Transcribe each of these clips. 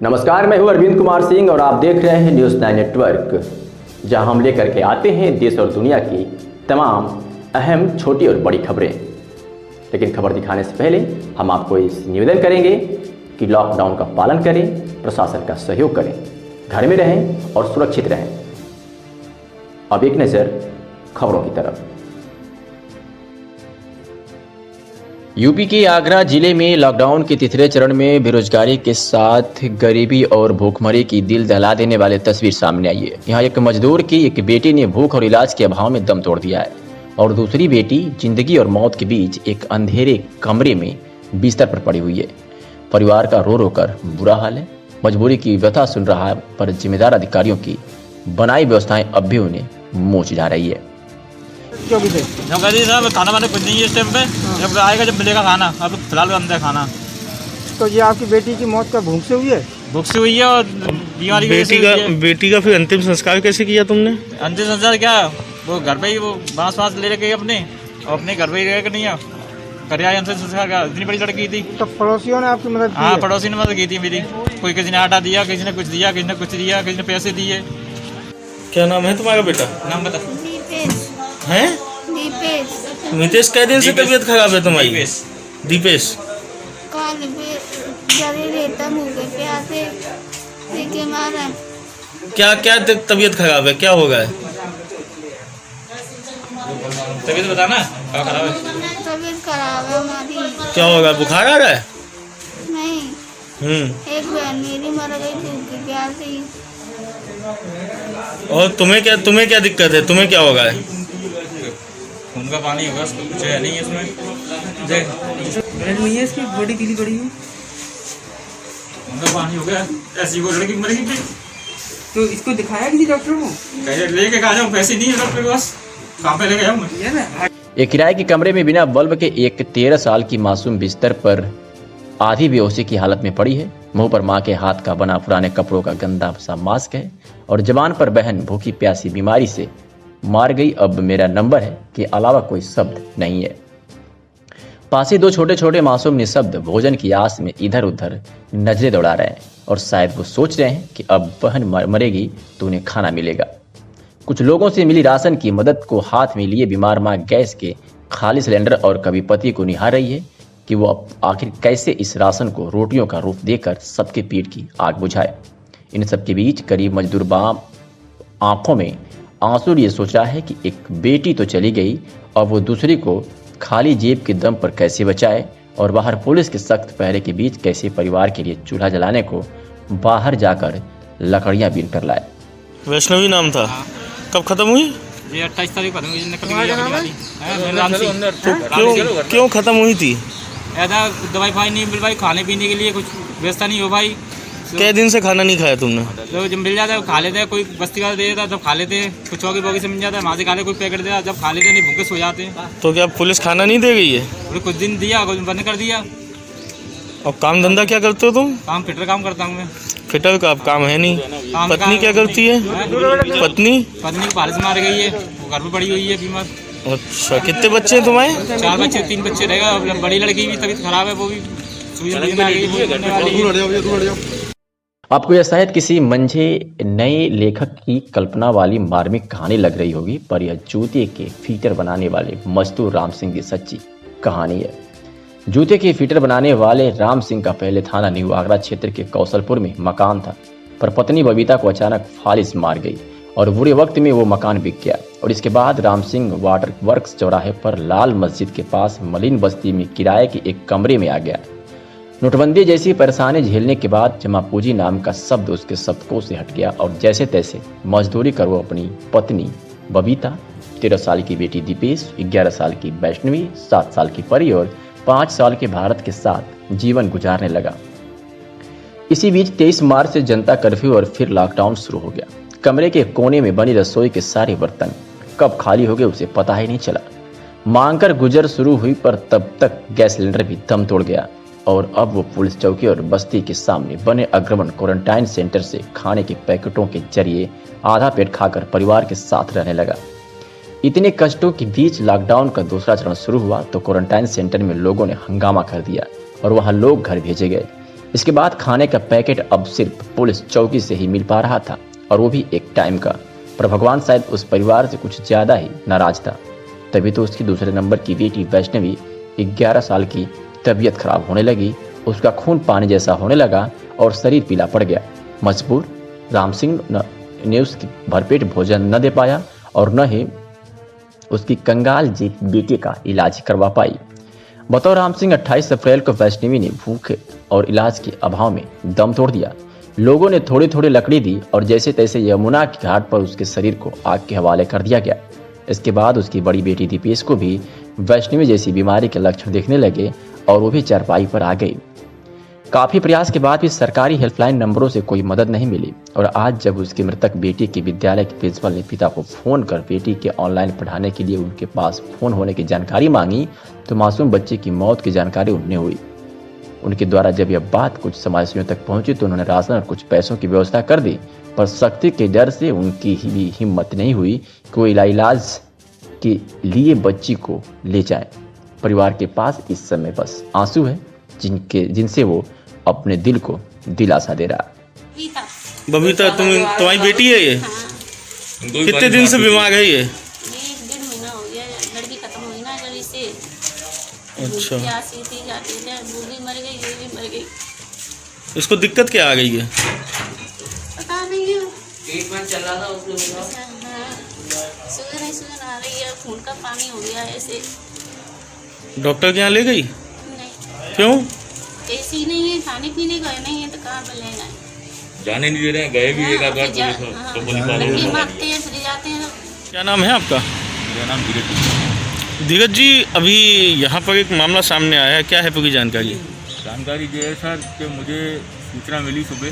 नमस्कार, मैं हूं अरविंद कुमार सिंह और आप देख रहे हैं न्यूज़ 9 नेटवर्क, जहां हम लेकर के आते हैं देश और दुनिया की तमाम अहम छोटी और बड़ी खबरें। लेकिन खबर दिखाने से पहले हम आपको इस निवेदन करेंगे कि लॉकडाउन का पालन करें, प्रशासन का सहयोग करें, घर में रहें और सुरक्षित रहें। अब एक नज़र खबरों की तरफ। यूपी के आगरा जिले में लॉकडाउन के तीसरे चरण में बेरोजगारी के साथ गरीबी और भूखमरी की दिल दहला देने वाली तस्वीर सामने आई है। यहाँ एक मजदूर की एक बेटी ने भूख और इलाज के अभाव में दम तोड़ दिया है और दूसरी बेटी जिंदगी और मौत के बीच एक अंधेरे कमरे में बिस्तर पर पड़ी हुई है। परिवार का रो रो कर बुरा हाल है। मजबूरी की व्यथा सुन रहा है, पर जिम्मेदार अधिकारियों की बनाई व्यवस्थाएं अब भी उन्हें मुँह चिढ़ा रही है। जब कहती साहब खाना वाना कुछ नहीं है इस टाइम पे, जब आएगा जब मिलेगा खाना, अब तो फिलहाल अंदर है खाना। तो ये आपकी बेटी की मौत का भूख से हुई है? भूख से हुई है और बीमारी बेटी का फिर अंतिम संस्कार कैसे किया तुमने? अंतिम संस्कार क्या, वो घर पे ही वो बांस ले रखे अपने और अपने घर पे ही रह नहीं है कर आए अंतिम संस्कार का। इतनी बड़ी लड़की थी। तो पड़ोसियों ने आपकी मदद की? हाँ, पड़ोसी ने मदद की थी मेरी। कोई किसी ने आटा दिया, किसी ने कुछ दिया, किसी ने कुछ दिया, किसी ने पैसे दिए। क्या नाम है तुम्हारा बेटा? नाम बता। हैं? मितेश। कै दिन से तबीयत खराब है तुम्हारी? दीपेश। क्या क्या तबीयत खराब है, क्या हो गया है? तबीयत बताना, क्या खराब है? तबीयत खराब है हमारी। क्या हो गया, बुखार आ रहा है? नहीं। एक बहन मेरी मर गई थी उसके प्यार से ही। और तुम्हें क्या दिक्कत है, तुम्हें क्या हो गया है? खून का पानी होगा, कुछ है नहीं इसमें। ब्लड नहीं है इसकी, बॉडी पीली पड़ी है। खून का पानी हो गया, ऐसी वो लड़की मर गई। तो इसको दिखाया किसी डॉक्टर को? कहीं लेके कहा जाऊँ, पैसे नहीं है डॉक्टर के पास, कहाँ पे लेके जाऊँ? एक किराए के कमरे में बिना बल्ब के एक 13 साल की मासूम बिस्तर पर आधी बेहोशी की हालत में पड़ी है। मुंह पर मां के हाथ का बना पुराने कपड़ों का गंदा सा मास्क है और जबान पर बहन भूखी प्यासी बीमारी से मार गई, अब मेरा नंबर है के अलावा कोई शब्द नहीं है। पास ही दो छोटे छोटे मासूम निशब्द भोजन की आस में इधर उधर नजरें दौड़ा रहे हैं और शायद वो सोच रहे हैं कि अब बहन मरेगी तो उन्हें खाना मिलेगा। कुछ लोगों से मिली राशन की मदद को हाथ में लिए बीमार मां गैस के खाली सिलेंडर और कभी पति को निहार रही है कि वो अब आखिर कैसे इस राशन को रोटियों का रूप देकर सबके पीठ की आग बुझाए। इन सब के बीच गरीब मजदूर बाप आंखों में आंसू ये सोच रहा है कि एक बेटी तो चली गई और वो दूसरी को खाली जेब के दम पर कैसे बचाए और बाहर पुलिस के सख्त पहरे के बीच कैसे परिवार के लिए चूल्हा जलाने को बाहर जाकर लकड़ियां बीन कर लाए। वैष्णवी नाम था। कब खत्म हुई? ये 28 तारीख को क्यों खत्म हुई थी? ऐसा दवाई फाई नहीं मिल भाई, खाने पीने के लिए कुछ व्यवस्था नहीं हो भाई। कै दिन से खाना नहीं खाया तुमने? तो जब मिल जाता है खा लेते हैं, कोई बस्ती का दे देता है तब खा लेते हैं, कुछ चौकी बौकी से मिल जाता है वहाँ से खा ले, कोई पैकेट देता है जब खा लेते हैं, नहीं भूखे सो जाते हैं। तो क्या पुलिस खाना नहीं दे गई है? और कुछ दिन दिया, कुछ बंद कर दिया। और काम धंधा क्या करते हो तुम? काम फिटर काम करता हूँ मैं। फिटर का अब काम है नहीं। पत्नी क्या करती है? पत्नी की बारिश मार गई है, वो घर पे पड़ी हुई है बीमार। अच्छा, कितने बच्चे हैं तुम्हारे? 4 बच्चे, 3 बच्चे रहेगा। बड़ी लड़की भी तबीयत खराब है, वो भी आपको यह शायद किसी मंझे नए लेखक की कल्पना वाली मार्मिक कहानी लग रही होगी, पर यह जूते के फीटर बनाने वाले मजदूर राम सिंह की सच्ची कहानी है। जूते के फीटर बनाने वाले राम सिंह का पहले थाना न्यू आगरा क्षेत्र के कौशलपुर में मकान था, पर पत्नी बबीता को अचानक फालिस मार गई और बुरे वक्त में वो मकान बिक गया। और इसके बाद राम सिंह वाटर वर्क्स चौराहे पर लाल मस्जिद के पास मलिन बस्ती में किराए के एक कमरे में आ गया। नोटबंदी जैसी परेशानी झेलने के बाद जमा पूंजी नाम का शब्द उसके शब्दकोश से हट गया और जैसे तैसे मजदूरी कर वो अपनी पत्नी बबीता, 13 साल की बेटी दीपेश, 11 साल की वैष्णवी, 7 साल की परी और 5 साल के भारत के साथ जीवन गुजारने लगा। इसी बीच 23 मार्च से जनता कर्फ्यू और फिर लॉकडाउन शुरू हो गया। कमरे के कोने में बनी रसोई के सारे बर्तन कब खाली हो गए उसे पता ही नहीं चला। मांग कर गुजर शुरू हुई, पर तब तक गैस सिलेंडर भी दम तोड़ गया और अब वो पुलिस चौकी और बस्ती के सामने बने अग्रवन क्वारंटाइन सेंटर से खाने के पैकेटों के जरिए आधा पेट खाकर परिवार के साथ रहने लगा। इतने कष्टों के बीच लॉकडाउन का दूसरा चरण शुरू हुआ तो क्वारंटाइन सेंटर में लोगों ने हंगामा कर दिया और वहां लोग घर भेजे गए। इसके बाद खाने का पैकेट अब सिर्फ पुलिस चौकी से ही मिल पा रहा था, और वो भी एक टाइम का। पर भगवान शायद उस परिवार से कुछ ज्यादा ही नाराज था। तभी तो उसकी दूसरे नंबर की बेटी वैष्णवी 11 साल की तबीयत खराब होने लगी। उसका खून पानी जैसा होने लगा और शरीर पीला पड़ गया। मजबूर राम सिंह ने उसकी भरपेट भोजन न दे पाया और न ही उसकी कंगाल जी बेटे का इलाज करवा पाई। बतौर राम सिंह 28 अप्रैल को वैष्णवी ने भूख और इलाज के अभाव में दम तोड़ दिया। लोगों ने थोड़ी थोड़ी लकड़ी दी और जैसे तैसे यमुना के घाट पर उसके शरीर को आग के हवाले कर दिया गया। इसके बाद उसकी बड़ी बेटी दीपेश को भी वैष्णवी जैसी बीमारी के लक्षण दिखने लगे और वो भी चारपाई पर आ गई। काफी प्रयास के बाद भी सरकारी हेल्पलाइन नंबरों से कोई मदद नहीं मिली, और आज जब उसकी मृतक बेटी के विद्यालय के प्रिंसिपल ने पिता को फोन कर बेटी के ऑनलाइन पढ़ाने के लिए उनके पास फोन होने की जानकारी मांगी, तो मासूम बच्चे की मौत की जानकारी उन्हें हुई। उनके द्वारा जब यह बात कुछ समाजसेवियों तक पहुंची तो उन्होंने राशन और कुछ पैसों की व्यवस्था कर दी, पर सख्ती के डर से उनकी भी हिम्मत नहीं हुई कि वो इलाज के लिए बच्ची को ले जाए। परिवार के पास इस समय बस आंसू है जिनसे वो अपने दिल को दिलासा दे रहा। बबीता तुम्हारी बेटी है ये? कितने दिन से बीमार है ये? 1-1.5 महीना हो गया। लड़की खत्म हुई ना जल्दी से। अच्छा, प्यासी थी, जाती थी, वो भी मर गई, ये भी मर गई। इसको दिक्कत क्या आ गई है? पता नहीं है। ट्रीटमेंट चल रहा था उसमें। हाँ, सूजन आ रही है, खून का पानी हो गया ऐसे। डॉक्टर के यहाँ ले गई? नहीं। क्यों? ऐसी नहीं है, खाने पीने का नहीं है तो कहाँ पर लेना है। जाने नहीं दे रहे हैं, गए भी एक आध बार तो पुलिस वाले मांगते हैं, फिर जाते हैं। क्या नाम है आपका? मेरा नाम धीरज। धीरज जी, अभी यहाँ पर एक मामला सामने आया है, क्या है पूरी जानकारी? जानकारी ये है सर कि मुझे सूचना मिली सुबह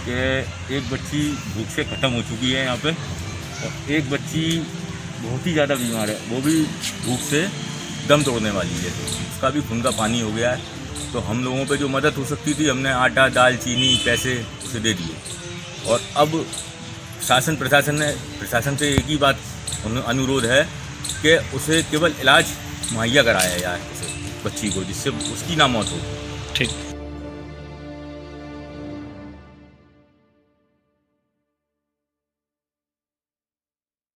कि एक बच्ची भूख से ख़त्म हो चुकी है यहाँ पे, और एक बच्ची बहुत ही ज़्यादा बीमार है, वो भी भूख से दम तोड़ने वाली है, उसका भी खून का पानी हो गया है। तो हम लोगों पे जो मदद हो सकती थी हमने आटा, दाल, चीनी, पैसे उसे दे दिए। और अब प्रशासन से एक ही बात अनुरोध है कि उसे केवल इलाज मुहैया कराया जाए उसे बच्ची को, जिससे उसकी ना मौत हो। ठीक।